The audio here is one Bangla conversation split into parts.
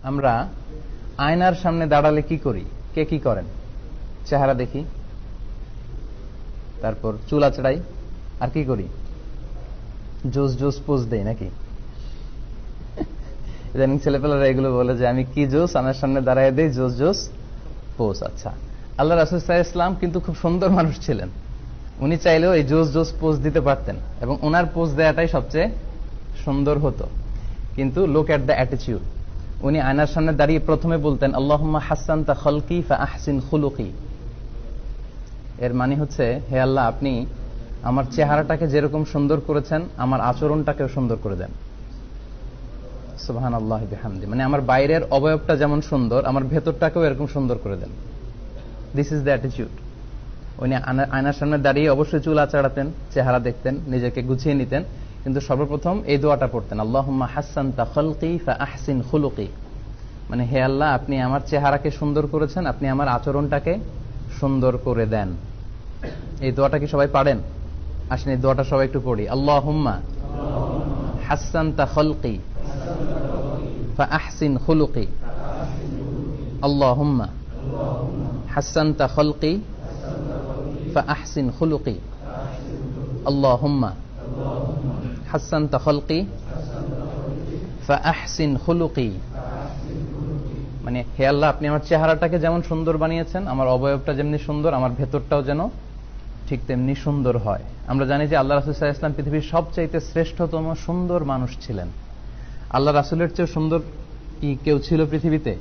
আমরা আয়নার সামনে দাঁড়ালে কি করি? কে কি করেন? চেহারা দেখি, তারপর চুল আঁচড়াই, আর কি করি? জোস জোস পোজ দেই নাকি? ইদানিং ছেলেপেলেরা এগুলো বলে যে আমি কি জোস, আয়নার সামনে দাঁড়ায় দেই জোস জোস পোজ। আচ্ছা, আল্লাহ রাসূল সাল্লাল্লাহু আলাইহি ওয়াসাল্লাম কিন্তু খুব সুন্দর মানুষ ছিলেন। উনি চাইলেও এই জোস জোস পোজ দিতে পারতেন এবং ওনার পোজ দেওয়াটাই সবচেয়ে সুন্দর হতো। কিন্তু লুক এট দ্য অ্যাটিটিউড। উনি আয়নার সামনে দাঁড়িয়ে প্রথমে বলতেন আল্লাহুম্মা হাসসানতা খালকি ফাআহসিন খুলুকি। এর মানে হচ্ছে, হে আল্লাহ, আপনি আমার চেহারাটাকে যেরকম সুন্দর করেছেন আমার আচরণটাকেও সুন্দর করে দেন। সুবহানাল্লাহি বিহামদি। মানে আমার বাইরের অবয়বটা যেমন সুন্দর আমার ভেতরটাকেও এরকম সুন্দর করে দেন। This is the attitude. উনি আয়নার সামনে দাঁড়িয়ে অবশ্যই চুল আঁচড়াতেন, চেহারা দেখতেন, নিজেকে গুছিয়ে নিতেন, কিন্তু সর্বপ্রথম এই দোয়াটা পড়তেন আল্লাহুম্মা হাসসানতা খালকি ফাআহসিন খুলুকি। মানে হে আল্লাহ, আপনি আমার চেহারাকে সুন্দর করেছেন, আপনি আমার আচরণটাকে সুন্দর করে দেন। এই দোয়াটা কি সবাই পারেন? আসেন এই দোয়াটা সবাই একটু পড়ি। আল্লাহুম্মা হাসসানতা খালকি ফাআহসিন খুলুকি। আল্লাহুম্মা হাসসানতা খালকি ফাআহসিন খুলুকি। আল্লাহুম্মা হাসসানতা খালকি ফাআহসিন খুলুকি। মানে হে আল্লাহ, আপনি আমার চেহারাটাকে যেমন সুন্দর বানিয়েছেন, আমার অবয়বটা যেমনি সুন্দর, আমার ভেতরটাও যেন ঠিক তেমনি সুন্দর হয়। আমরা জানি যে আল্লাহ রাসূল সাল্লাল্লাহু আলাইহি ওয়াসাল্লাম পৃথিবীর সবচাইতে শ্রেষ্ঠতম সুন্দর মানুষ ছিলেন। আল্লাহ রাসূলের চেয়ে সুন্দর কি কেউ ছিল পৃথিবীতে?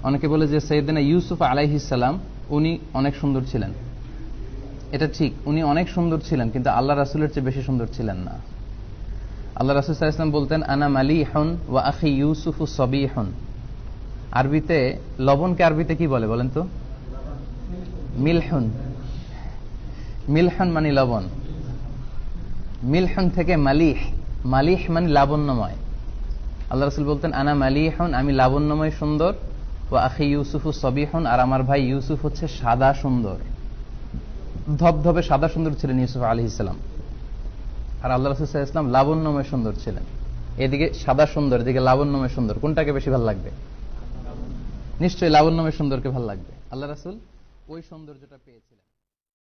অনেকে বলে যে সাইয়েদনা ইউসুফ আলাইহিস সালাম উনি অনেক সুন্দর ছিলেন। এটা ঠিক, উনি অনেক সুন্দর ছিলেন, কিন্তু আল্লাহ রাসূলের চেয়ে বেশি সুন্দর ছিলেন না। আল্লাহ রাসূল সাল্লাল্লাহু আলাইহি ওয়াসাল্লাম বলতেন আনা মালিহুন ওয়া আখি ইউসুফু সাবিহুন। আরবিতে লবণকে আরবিতে কি বলে বলেন তো? মিলহুন। মিলহুন মানে লবণ। মিলহুন থেকে মালিহ, মালিহ মানে লাবণ্যময়। আল্লাহ রাসূল বলতেন আনা মালিহুন, আমি লাবণ্যময় সুন্দর, ওয়া আখি ইউসুফু সাবিহুন, আর আমার ভাই ইউসুফ হচ্ছে সাদা সুন্দর। ধবধবে সাদা সুন্দর ছিলেন ইউসুফ আলাইহিস সালাম, আর আল্লাহ রাসূল সাল্লাল্লাহু আলাইহি ওয়াসাল্লাম লাবণ্যময় সুন্দর ছিলেন। এদিকে সাদা সুন্দর, এদিকে লাবণ্যময় সুন্দর, কোনটাকে বেশি ভালো লাগবে? নিশ্চয়ই লাবণ্যময় সুন্দরকে ভালো লাগবে। আল্লাহ রাসূল ওই সৌন্দর্যটা পেয়েছিলেন।